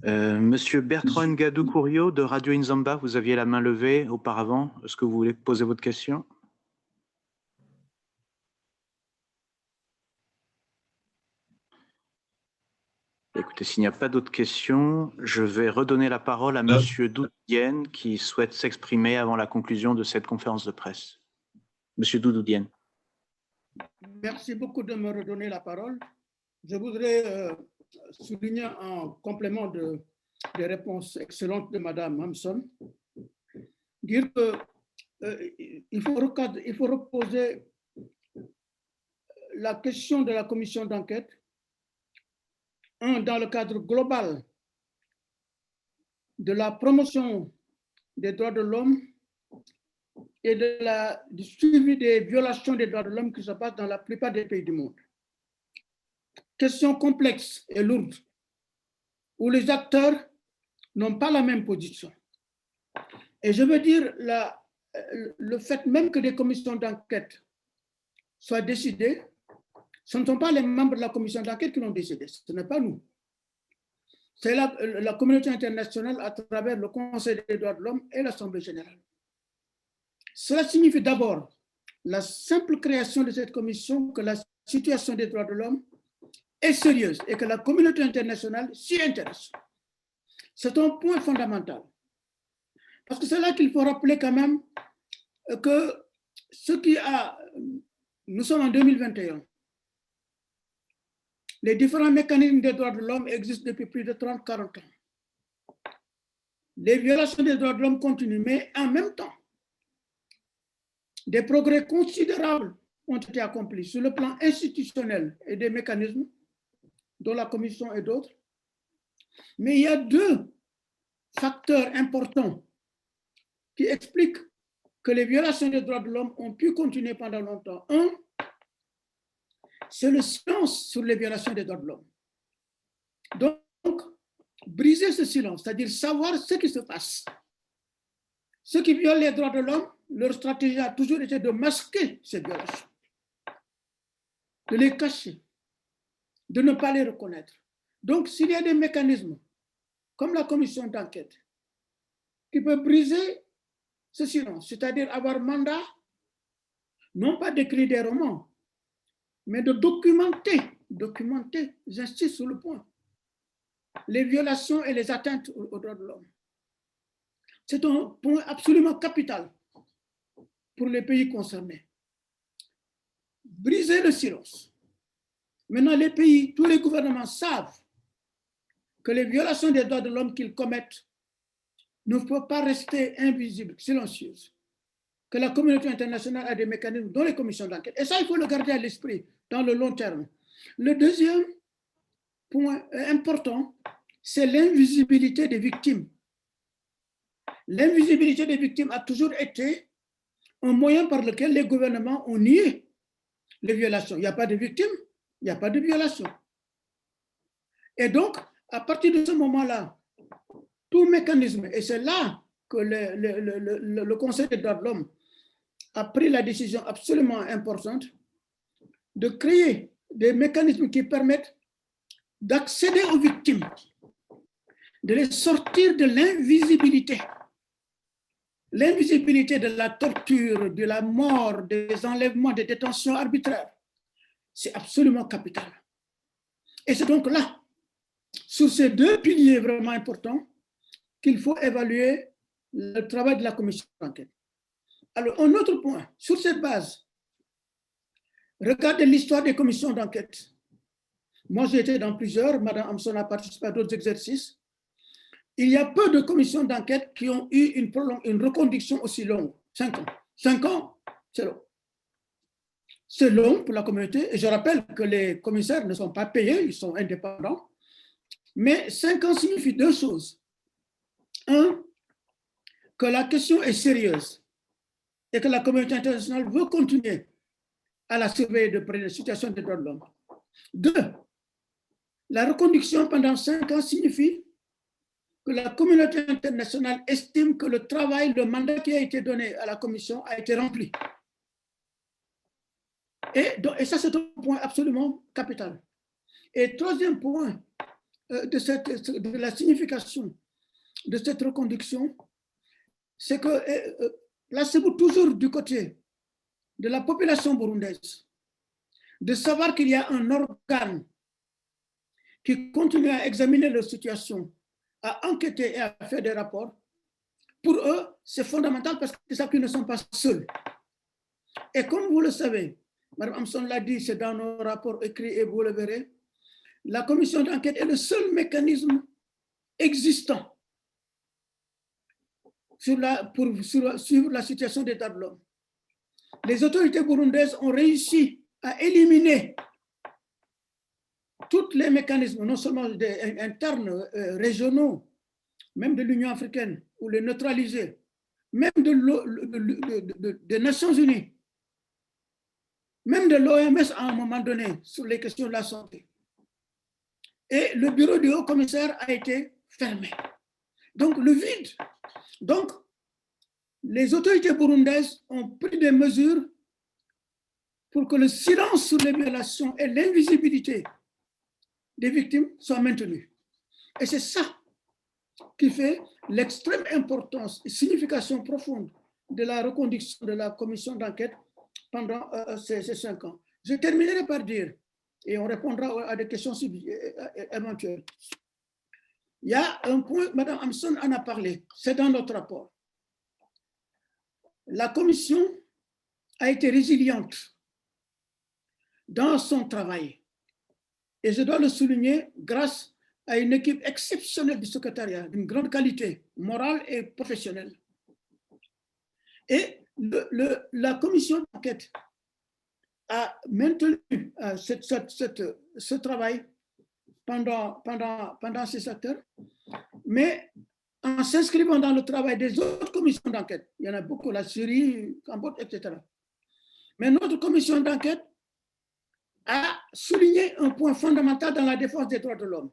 Monsieur Bertrand Ngadou Kourio de Radio Inzamba, vous aviez la main levée auparavant. Est-ce que vous voulez poser votre question? Écoutez, s'il n'y a pas d'autres questions, je vais redonner la parole à Monsieur Doudou Diène qui souhaite s'exprimer avant la conclusion de cette conférence de presse. Monsieur Doudou Diène. Merci beaucoup de me redonner la parole. Je voudrais souligner en complément des réponses excellentes de Madame Hamson, dire qu'il faut reposer la question de la commission d'enquête, dans le cadre global de la promotion des droits de l'homme et du suivi des violations des droits de l'homme qui se passent dans la plupart des pays du monde. Question complexe et lourde, où les acteurs n'ont pas la même position. Et je veux dire, le fait même que des commissions d'enquête soient décidées, ce ne sont pas les membres de la commission d'enquête qui l'ont décidé, ce n'est pas nous. C'est la communauté internationale à travers le Conseil des droits de l'homme et l'Assemblée générale. Cela signifie d'abord la simple création de cette commission que la situation des droits de l'homme est sérieuse et que la communauté internationale s'y intéresse. C'est un point fondamental. Parce que c'est là qu'il faut rappeler quand même que nous sommes en 2021. Les différents mécanismes des droits de l'homme existent depuis plus de 30-40 ans. Les violations des droits de l'homme continuent, mais en même temps, des progrès considérables ont été accomplis sur le plan institutionnel et des mécanismes, dont la Commission et d'autres. Mais il y a deux facteurs importants qui expliquent que les violations des droits de l'homme ont pu continuer pendant longtemps. Un, c'est le silence sur les violations des droits de l'homme. Donc, briser ce silence, c'est-à-dire savoir ce qui se passe. Ceux qui violent les droits de l'homme, leur stratégie a toujours été de masquer ces violations, de les cacher, de ne pas les reconnaître. Donc, s'il y a des mécanismes, comme la commission d'enquête, qui peuvent briser ce silence, c'est-à-dire avoir mandat, non pas d'écrire des romans, mais de documenter, j'insiste sur le point, les violations et les atteintes aux droits de l'homme. C'est un point absolument capital pour les pays concernés. Briser le silence. Maintenant, les pays, tous les gouvernements savent que les violations des droits de l'homme qu'ils commettent ne peuvent pas rester invisibles, silencieuses. Que la communauté internationale a des mécanismes dans les commissions d'enquête. Et ça, il faut le garder à l'esprit dans le long terme. Le deuxième point important, c'est l'invisibilité des victimes. L'invisibilité des victimes a toujours été un moyen par lequel les gouvernements ont nié les violations. Il n'y a pas de victimes, il n'y a pas de violation. Et donc, à partir de ce moment-là, tout mécanisme, et c'est là que le Conseil des droits de l'homme a pris la décision absolument importante de créer des mécanismes qui permettent d'accéder aux victimes, de les sortir de l'invisibilité. L'invisibilité de la torture, de la mort, des enlèvements, des détentions arbitraires, c'est absolument capital. Et c'est donc là, sur ces deux piliers vraiment importants, qu'il faut évaluer le travail de la commission d'enquête. Alors, un autre point, sur cette base, regardez l'histoire des commissions d'enquête. Moi, j'ai été dans plusieurs, Mme Hampson a participé à d'autres exercices. Il y a peu de commissions d'enquête qui ont eu une reconduction aussi longue, 5 ans. 5 ans, c'est long. C'est long pour la communauté, et je rappelle que les commissaires ne sont pas payés, ils sont indépendants. Mais 5 ans signifie deux choses. Un, que la question est sérieuse et que la communauté internationale veut continuer à la surveiller de près la situation des droits de l'homme. 2, la reconduction pendant 5 ans signifie que la communauté internationale estime que le travail, le mandat qui a été donné à la commission a été rempli. Et ça, c'est un point absolument capital. Et troisième point de la signification de cette reconduction, c'est que placez-vous toujours du côté de la population burundaise, de savoir qu'il y a un organe qui continue à examiner leur situation, à enquêter et à faire des rapports. Pour eux, c'est fondamental parce qu'ils savent qu'ils ne sont pas seuls. Et comme vous le savez, Mme Hampson l'a dit, c'est dans nos rapports écrits et vous le verrez, la commission d'enquête est le seul mécanisme existant pour suivre la situation des droits de l'homme. Les autorités burundaises ont réussi à éliminer tous les mécanismes, non seulement internes, régionaux, même de l'Union africaine, ou les neutraliser, même des Nations unies, même de l'OMS à un moment donné, sur les questions de la santé. Et le bureau du haut commissaire a été fermé. Donc, le vide. Donc, les autorités burundaises ont pris des mesures pour que le silence sur les violations et l'invisibilité des victimes soient maintenus. Et c'est ça qui fait l'extrême importance et signification profonde de la reconduction de la commission d'enquête pendant ces 5 ans. Je terminerai par dire, et on répondra à des questions éventuelles. Il y a un point, Mme Hampson en a parlé, c'est dans notre rapport. La commission a été résiliente dans son travail. Et je dois le souligner grâce à une équipe exceptionnelle du secrétariat, d'une grande qualité morale et professionnelle. Et la commission d'enquête a maintenu ce travail pendant ces secteurs, mais en s'inscrivant dans le travail des autres commissions d'enquête. Il y en a beaucoup, la Syrie, Cambodge, etc. Mais notre commission d'enquête a souligné un point fondamental dans la défense des droits de l'homme.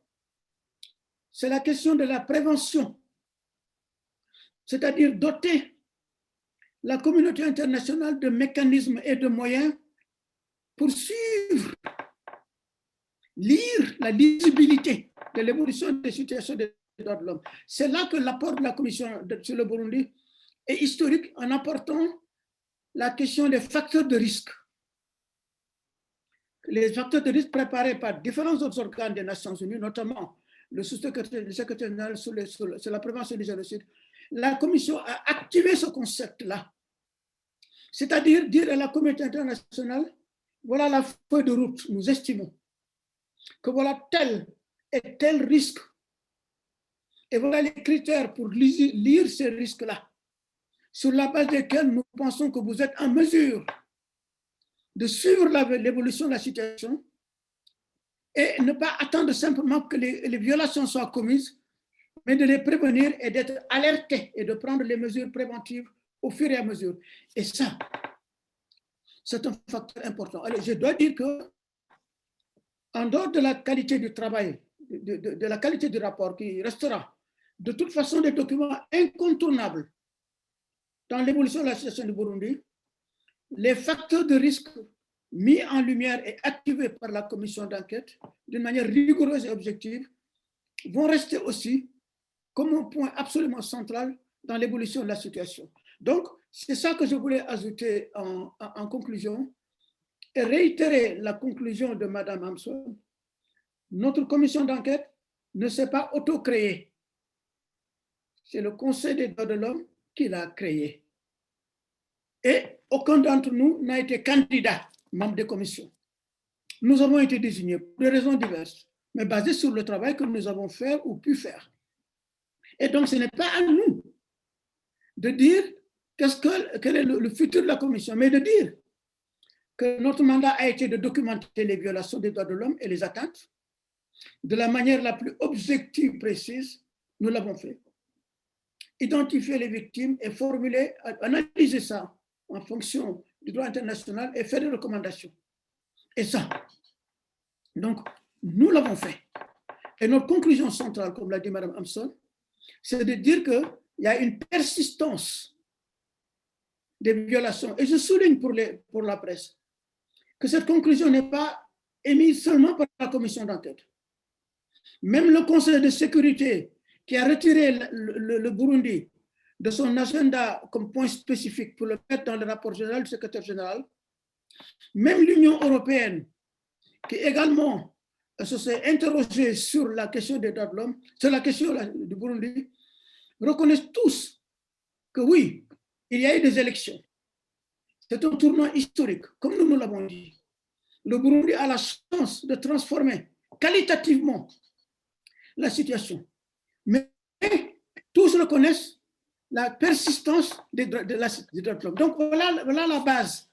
C'est la question de la prévention, c'est-à-dire doter la communauté internationale de mécanismes et de moyens pour suivre, lire la lisibilité de l'évolution des situations des droits de l'homme. C'est là que l'apport de la Commission sur le Burundi est historique en apportant la question des facteurs de risque. Les facteurs de risque préparés par différents autres organes des Nations Unies, notamment le sous-secrétaire général sur la prévention du génocide. La Commission a activé ce concept-là C'est-à-dire dire à la communauté internationale, voilà la feuille de route, nous estimons que voilà tel et tel risque. Et voilà les critères pour lire ces risques-là, sur la base desquels nous pensons que vous êtes en mesure de suivre l'évolution de la situation et ne pas attendre simplement que les violations soient commises, mais de les prévenir et d'être alertés et de prendre les mesures préventives au fur et à mesure. Et ça, c'est un facteur important. Alors, je dois dire que, en dehors de la qualité du travail, de la qualité du rapport qui restera de toute façon des documents incontournables dans l'évolution de la situation du Burundi, les facteurs de risque mis en lumière et activés par la commission d'enquête d'une manière rigoureuse et objective vont rester aussi comme un point absolument central dans l'évolution de la situation. Donc, c'est ça que je voulais ajouter en conclusion et réitérer la conclusion de Mme Hamson. Notre commission d'enquête ne s'est pas auto-créée. C'est le Conseil des droits de l'homme qui l'a créée. Et aucun d'entre nous n'a été candidat, membre des commissions. Nous avons été désignés pour des raisons diverses, mais basées sur le travail que nous avons fait ou pu faire. Et donc, ce n'est pas à nous de dire quel est le futur de la commission, mais de dire que notre mandat a été de documenter les violations des droits de l'homme et les atteintes de la manière la plus objective, précise. Nous l'avons fait. Identifier les victimes et formuler, analyser ça en fonction du droit international et faire des recommandations. Et ça, donc, nous l'avons fait. Et notre conclusion centrale, comme l'a dit Mme Hamson, c'est de dire qu'il y a une persistance des violations. Et je souligne pour la presse que cette conclusion n'est pas émise seulement par la commission d'enquête. Même le Conseil de sécurité qui a retiré le Burundi de son agenda comme point spécifique pour le mettre dans le rapport général du secrétaire général, même l'Union européenne qui également se s'est interrogée sur la question des droits de l'homme, sur la question du Burundi, reconnaissent tous que oui, il y a eu des élections. C'est un tournant historique, comme nous l'avons dit. Le Burundi a la chance de transformer qualitativement la situation. Mais tous reconnaissent la persistance des droits de l'homme. Donc voilà la base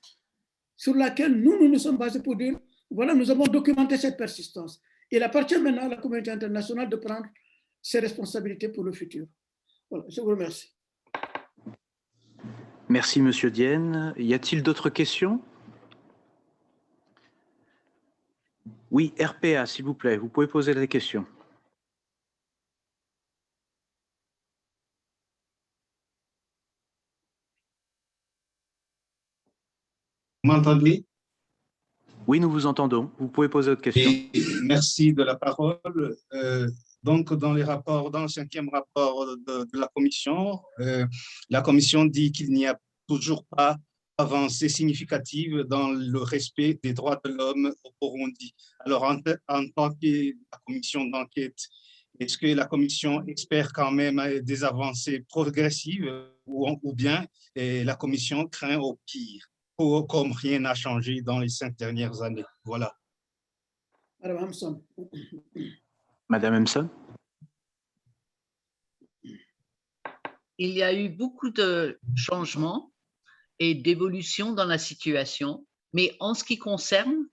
sur laquelle nous sommes basés pour dire, voilà, nous avons documenté cette persistance. Il appartient maintenant à la communauté internationale de prendre ses responsabilités pour le futur. Voilà, je vous remercie. Merci, M. Diène. Y a-t-il d'autres questions? Oui, RPA, s'il vous plaît, vous pouvez poser des questions. Vous m'entendez? Oui, nous vous entendons. Vous pouvez poser votre question. Et merci de la parole. Donc, dans le 5e rapport de la commission dit qu'il n'y a toujours pas avancée significative dans le respect des droits de l'homme au Burundi. Alors, en tant que la commission d'enquête, est-ce que la commission espère quand même des avancées progressives ou bien la commission craint au pire, comme rien n'a changé dans les 5 dernières années? Voilà. Madame Hamson. Madame Hamson. Il y a eu beaucoup de changements et d'évolutions dans la situation, mais en ce qui concerne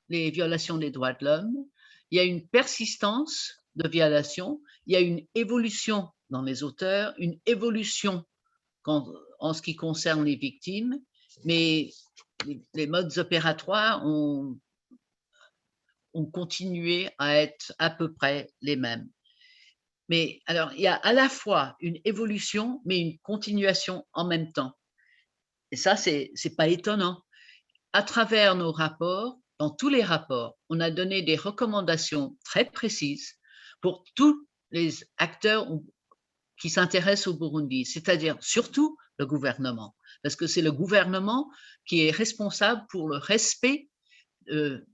les violations des droits de l'homme, il y a une persistance de violations, il y a une évolution dans les auteurs, une évolution en ce qui concerne les victimes, mais les modes opératoires ont continué à être à peu près les mêmes. Mais alors, il y a à la fois une évolution, mais une continuation en même temps. Et ça, c'est pas étonnant. À travers nos rapports, dans tous les rapports, on a donné des recommandations très précises pour tous les acteurs qui s'intéressent au Burundi, c'est-à-dire surtout le gouvernement, parce que c'est le gouvernement qui est responsable pour le respect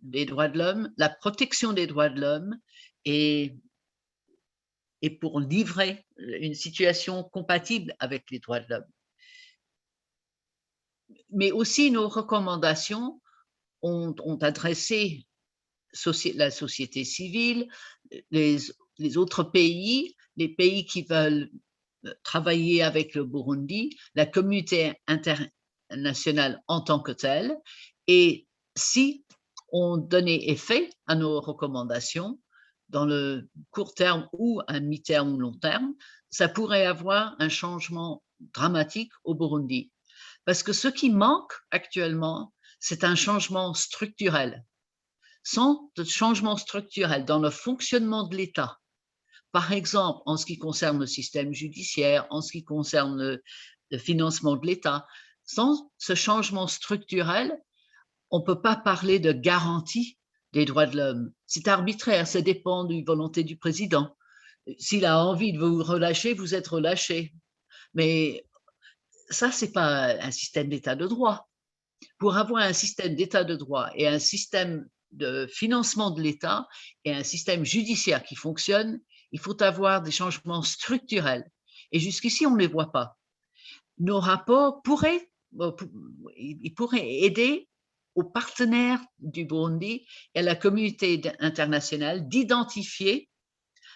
des droits de l'homme, la protection des droits de l'homme et pour livrer une situation compatible avec les droits de l'homme. mais aussi nos recommandations ont adressé la société civile, les autres pays, les pays qui veulent travailler avec le Burundi, la communauté internationale en tant que telle. Et si on donnait effet à nos recommandations dans le court terme ou à mi-terme ou long terme, ça pourrait avoir un changement dramatique au Burundi. Parce que ce qui manque actuellement, c'est un changement structurel. Sans changement structurel dans le fonctionnement de l'État, par exemple en ce qui concerne le système judiciaire, en ce qui concerne le financement de l'État, sans ce changement structurel, on ne peut pas parler de garantie des droits de l'homme. C'est arbitraire, ça dépend de la volonté du président. S'il a envie de vous relâcher, vous êtes relâché. Mais ça, ce n'est pas un système d'état de droit. Pour avoir un système d'état de droit et un système de financement de l'État et un système judiciaire qui fonctionne, il faut avoir des changements structurels. Et jusqu'ici, on ne les voit pas. Nos rapports pourraient aider aux partenaires du Burundi et à la communauté internationale d'identifier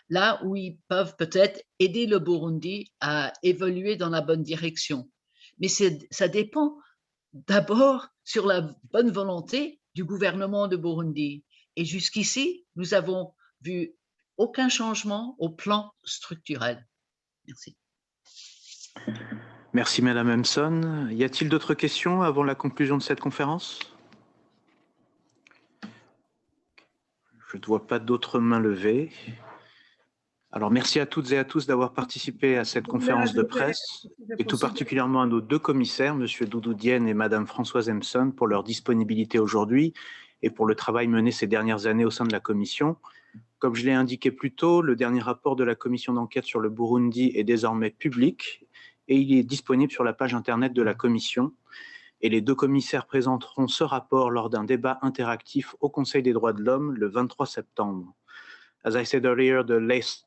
là où ils peuvent peut-être aider le Burundi à évoluer dans la bonne direction. Mais ça dépend d'abord sur la bonne volonté du gouvernement de Burundi. Et jusqu'ici, nous avons vu aucun changement au plan structurel. Merci. Merci, Madame Emson. Y a-t-il d'autres questions avant la conclusion de cette conférence? Je ne vois pas d'autres mains levées. Alors, merci à toutes et à tous d'avoir participé à cette conférence de presse et tout particulièrement à nos deux commissaires, M. Doudou Diène et Mme Françoise Emson, pour leur disponibilité aujourd'hui et pour le travail mené ces dernières années au sein de la Commission. Comme je l'ai indiqué plus tôt, le dernier rapport de la Commission d'enquête sur le Burundi est désormais public et il est disponible sur la page Internet de la Commission. Et les deux commissaires présenteront ce rapport lors d'un débat interactif au Conseil des droits de l'homme le 23 septembre. As I said earlier, the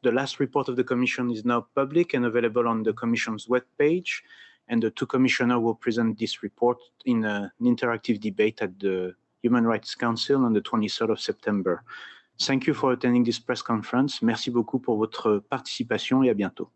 last report of the Commission is now public and available on the Commission's webpage, and the two commissioners will present this report in an interactive debate at the Human Rights Council on the 23rd of September. Thank you for attending this press conference. Merci beaucoup pour votre participation et à bientôt.